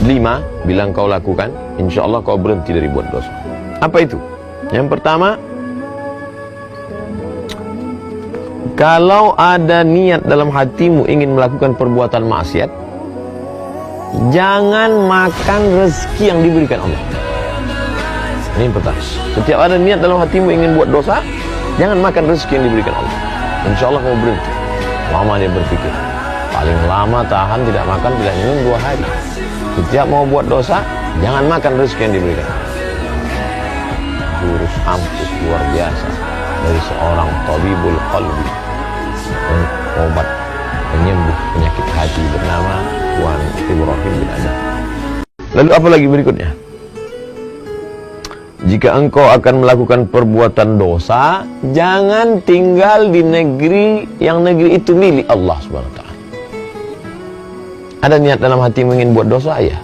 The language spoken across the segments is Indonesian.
5 bila kau lakukan, insya Allah kau berhenti dari buat dosa. Apa itu? Yang pertama, kalau ada niat dalam hatimu ingin melakukan perbuatan maksiat, jangan makan rezeki yang diberikan Allah. Ini yang pertama. Setiap ada niat dalam hatimu ingin buat dosa, jangan makan rezeki yang diberikan Allah. Insya Allah kau berhenti. Lama dia berpikir, paling lama tahan tidak makan tidak minum 2 hari. Setiap mau buat dosa, jangan makan rezeki yang diberikan. Jurus ampuh luar biasa dari seorang tabibul qalbi, obat penyembuh penyakit hati bernama Tuan Ibrahim bin Adam. Lalu apa lagi berikutnya? Jika engkau akan melakukan perbuatan dosa, jangan tinggal di negeri yang negeri itu milik Allah SWT. Ada niat dalam hatimu ingin buat dosa, ya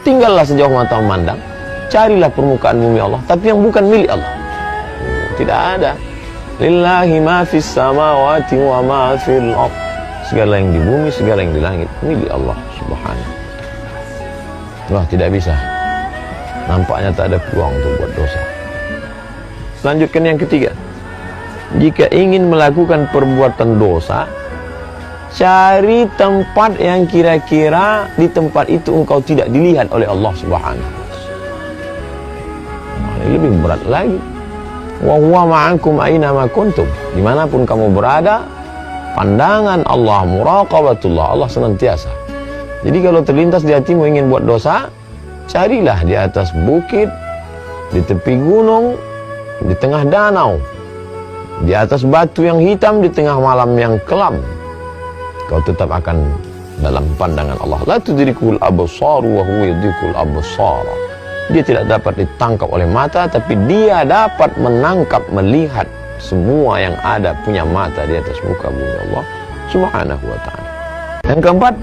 tinggallah sejauh mata memandang, carilah permukaan bumi Allah, tapi yang bukan milik Allah. Tidak ada. Lillahi ma fis samawati wa ma fil ardh. Segala yang di bumi, segala yang di langit milik Allah Subhanahu. Wah, tidak bisa. Nampaknya tak ada peluang untuk buat dosa. Lanjutkan yang ketiga. Jika ingin melakukan perbuatan dosa, cari tempat yang kira-kira di tempat itu engkau tidak dilihat oleh Allah Subhanahu. Ini lebih berat lagi. Wa huwa ma'akum aina ma kuntum. Dimanapun kamu berada, pandangan Allah, muraqabatullah, Allah senantiasa. Jadi kalau terlintas di hatimu ingin buat dosa, carilah di atas bukit, di tepi gunung, di tengah danau, di atas batu yang hitam, di tengah malam yang kelam. Kau tetap akan dalam pandangan Allah. La tudrikul absar wa huwa yudrikul absar. Dia tidak dapat ditangkap oleh mata, tapi dia dapat menangkap, melihat semua yang ada, punya mata di atas muka bumi Allah Subhanahu wa ta'ala. Yang keempat,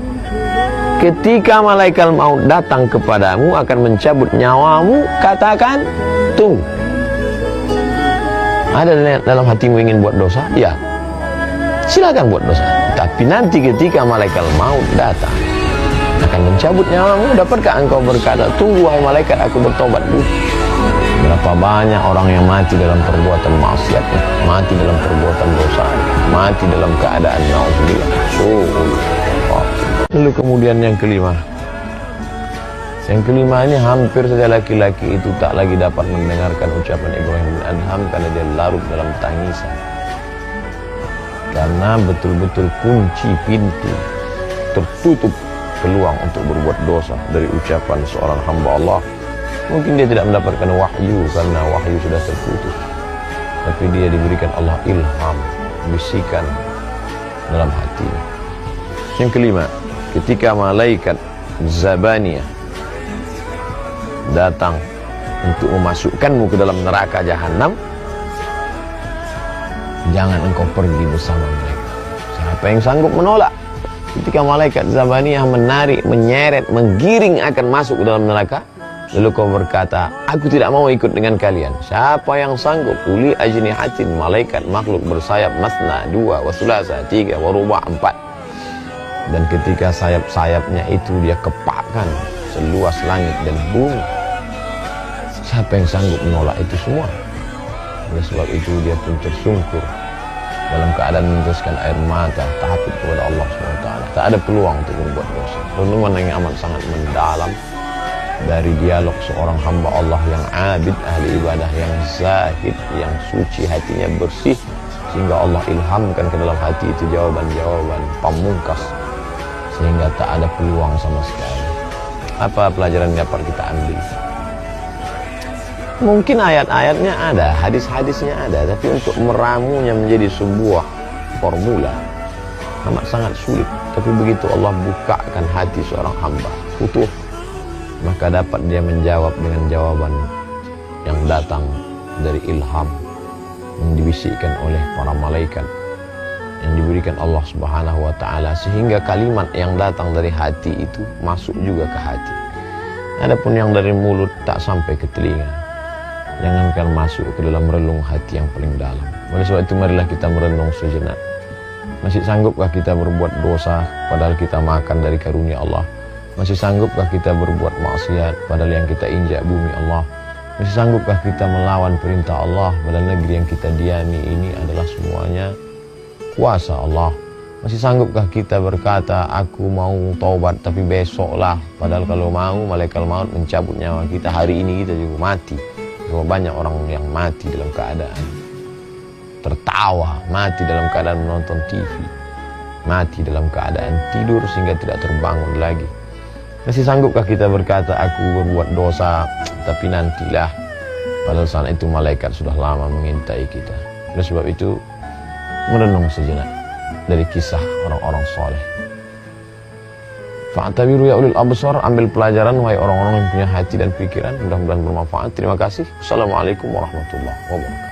ketika malaikat maut datang kepadamu akan mencabut nyawamu, katakan tunggu. Ada dalam hatimu ingin buat dosa? Ya, silakan buat dosa. Tapi nanti ketika malaikat maut datang akan mencabut nyawamu, dapatkah engkau berkata, tunggu wahai malaikat, aku bertobat dulu? Berapa banyak orang yang mati dalam perbuatan maksiat, mati dalam perbuatan dosa, mati dalam keadaan na'udzubillah. Lalu kemudian yang kelima. Yang kelima ini hampir saja laki-laki itu tak lagi dapat mendengarkan ucapan Ibrahim bin Adham karena dia larut dalam tangisan. Karena betul-betul kunci pintu, tertutup peluang untuk berbuat dosa dari ucapan seorang hamba Allah. Mungkin dia tidak mendapatkan wahyu karena wahyu sudah terputus, tapi dia diberikan Allah ilham, bisikan dalam hatinya. Yang kelima, ketika malaikat Zabaniyah datang untuk memasukkanmu ke dalam neraka jahanam, jangan engkau pergi bersama mereka. Siapa yang sanggup menolak? Ketika malaikat Zabaniyah menarik, menyeret, menggiring akan masuk ke dalam neraka, lalu kau berkata, aku tidak mau ikut dengan kalian. Siapa yang sanggup? Uli ajnihatin, malaikat makhluk bersayap, masna, 2, wa sulasa, 3, wa ruba', 4. Dan ketika sayap-sayapnya itu dia kepakkan seluas langit dan bumi, siapa yang sanggup menolak itu semua? Oleh sebab itu dia pun tersungkur dalam keadaan meneteskan air mata, takut kepada Allah SWT. Tak ada peluang untuk membuat dosa. Renungan yang amat sangat mendalam dari dialog seorang hamba Allah yang abid, ahli ibadah, yang zahid, yang suci, hatinya bersih, sehingga Allah ilhamkan ke dalam hati itu jawaban-jawaban pamungkas, sehingga tak ada peluang sama sekali. Apa pelajaran yang dapat kita ambil? Mungkin ayat-ayatnya ada, hadis-hadisnya ada, tapi untuk meramunya menjadi sebuah formula amat sangat sulit. Tapi begitu Allah bukakan hati seorang hamba, utuh, maka dapat dia menjawab dengan jawaban yang datang dari ilham yang dibisikkan oleh para malaikat yang diberikan Allah Subhanahu wa ta'ala, sehingga kalimat yang datang dari hati itu masuk juga ke hati. Adapun yang dari mulut tak sampai ke telinga, jangankan masuk ke dalam relung hati yang paling dalam. Oleh sebab itu marilah kita merenung sejenak. Masih sanggupkah kita berbuat dosa padahal kita makan dari karunia Allah? Masih sanggupkah kita berbuat maksiat padahal yang kita injak bumi Allah? Masih sanggupkah kita melawan perintah Allah padahal negeri yang kita diami ini adalah semuanya kuasa Allah? Masih sanggupkah kita berkata, aku mau taubat tapi besoklah, padahal kalau mau malaikat maut mencabut nyawa kita hari ini, kita juga mati. Sebab banyak orang yang mati dalam keadaan tertawa, mati dalam keadaan menonton TV, mati dalam keadaan tidur sehingga tidak terbangun lagi. Masih sanggupkah kita berkata, aku berbuat dosa tapi nantilah, padahal saat itu malaikat sudah lama mengintai kita. Oleh sebab itu, merenung sejenak dari kisah orang-orang soleh. Fa'tabiru ya ulil absar, ambil pelajaran wahai orang-orang yang punya hati dan pikiran. Mudah-mudahan bermanfaat. Terima kasih. Assalamualaikum warahmatullahi wabarakatuh.